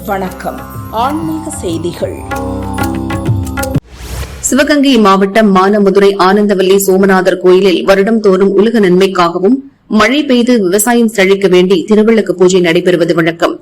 வணக்கம். ஆன்மீக செய்திகள். சிவகங்கை மாவட்டம் மானமதுரை ஆனந்தவல்லி சோமநாதர் கோயிலில் வருடம்தோறும் உலக நன்மைக்காகவும் மழை பெய்து விவசாயம் செழிக்க வேண்டி திருவிளக்கு பூஜை நடைபெறுவது வழக்கம்.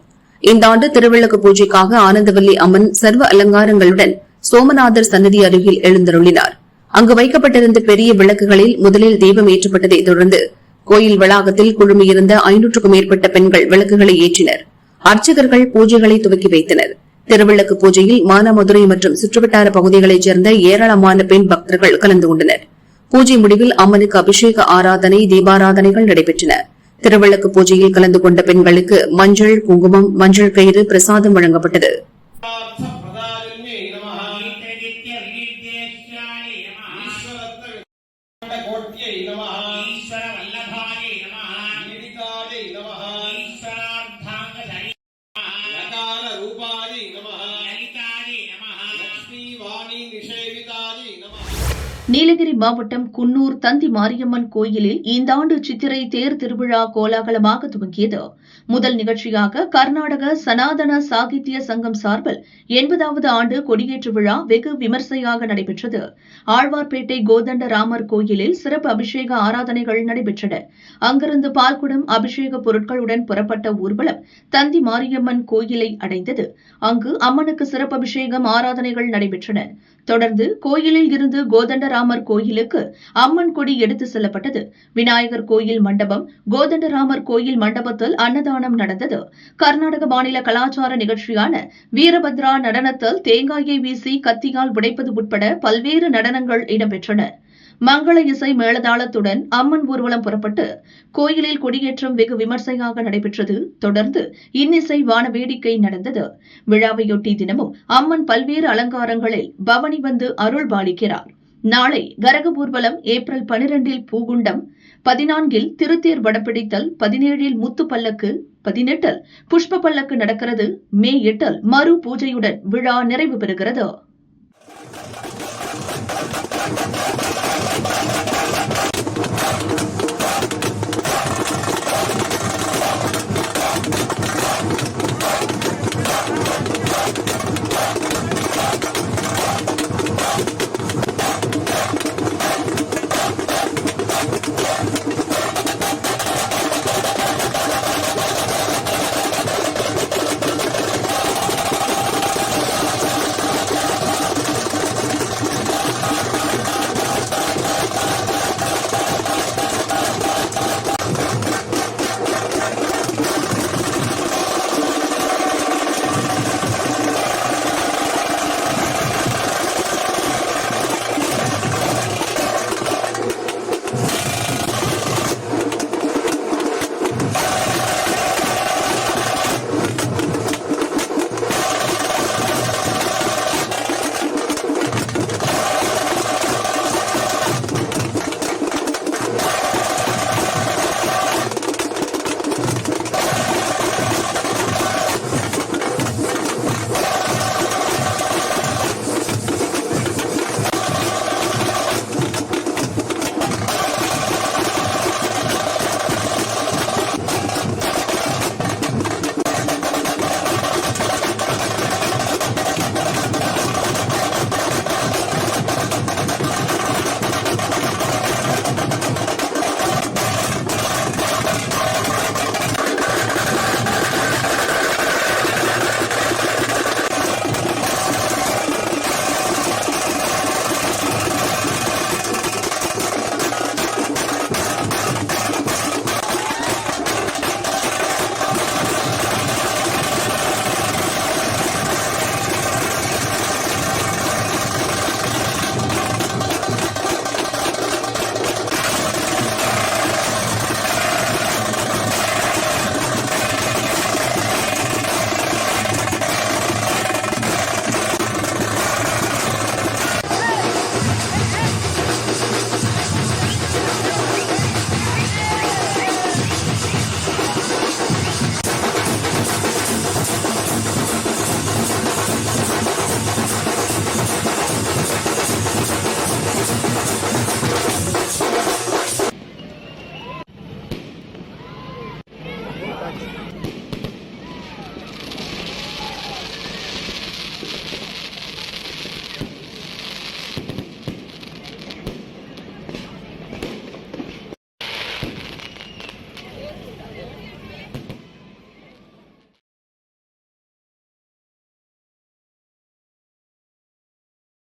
இந்த ஆண்டு திருவிளக்கு பூஜைக்காக ஆனந்தவல்லி அம்மன் சர்வ அலங்காரங்களுடன் சோமநாதர் சன்னதி அருகில் எழுந்தருளினார். அங்கு வைக்கப்பட்டிருந்த பெரிய விளக்குகளில் முதலில் தீபம் ஏற்றப்பட்டதைத் தொடர்ந்து கோயில் வளாகத்தில் குழுமியிருந்த 500க்கும் மேற்பட்ட பெண்கள் விளக்குகளை ஏற்றினர். அர்ச்சகர்கள் பூஜைகளை துவக்கி வைத்தனர். திருவிளக்கு பூஜையில் மானாமதுரை மற்றும் சுற்றுவட்டார பகுதிகளைச் சேர்ந்த ஏராளமான பெண் பக்தர்கள் கலந்து கொண்டனர். பூஜை முடிவில் அம்மனுக்கு அபிஷேக ஆராதனை, தீபாராதனைகள் நடைபெற்றன. திருவிளக்கு பூஜையில் கலந்து கொண்ட பெண்களுக்கு மஞ்சள், குங்குமம், மஞ்சள் கயிறு பிரசாதம் வழங்கப்பட்டது. நீலகிரி மாவட்டம் குன்னூர் தந்தி மாரியம்மன் கோயிலில் இந்த ஆண்டு சித்திரை தேர் திருவிழா கோலாகலமாக துவங்கியது. முதல் நிகழ்ச்சியாக கர்நாடக சனாதன சாகித்ய சங்கம் சார்பில் 80வது ஆண்டு கொடியேற்று விழா வெகு விமர்சையாக நடைபெற்றது. ஆழ்வார்பேட்டை கோதண்ட ராமர் கோயிலில் சிறப்பு அபிஷேக ஆராதனைகள் நடைபெற்றன. அங்கிருந்து பால்குடம் அபிஷேக பொருட்களுடன் புறப்பட்ட ஊர்வலம் தந்தி மாரியம்மன் கோயிலை அடைந்தது. அங்கு அம்மனுக்கு சிறப்பு அபிஷேகம் ஆராதனைகள் நடைபெற்றன. தொடர்ந்து கோயிலில் இருந்து கோதண்டராமர் கோயிலுக்கு அம்மன் கொடி எடுத்து செல்லப்பட்டது. விநாயகர் கோயில் மண்டபம், கோதண்டராமர் கோயில் மண்டபத்தில் அன்னதானம் நடந்தது. கர்நாடக மாநில கலாச்சார நிகழ்ச்சியான வீரபத்ரா நடனத்தில் தேங்காயை வீசி கத்தியால் உடைப்பது உட்பட பல்வேறு நடனங்கள் இடம்பெற்றன. மங்கள இசை மேளதாளத்துடன் அம்மன் ஊர்வலம் புறப்பட்டு கோயிலில் கொடியேற்றம் வெகு விமர்சையாக நடைபெற்றது. தொடர்ந்து இன்னிசை வான வேடிக்கை நடந்தது. விழாவையொட்டி தினமும் அம்மன் பல்வேறு அலங்காரங்களில் பவனி வந்து அருள் பாலிக்கிறார். நாளை கரக ஊர்வலம், ஏப்ரல் 12 பூகுண்டம், 14 திருத்தேர் வடப்பிடித்தல், 17 முத்து பல்லக்கு, 18 புஷ்ப பல்லக்கு நடக்கிறது. மே 8 மறு பூஜையுடன் விழா நிறைவு பெறுகிறது.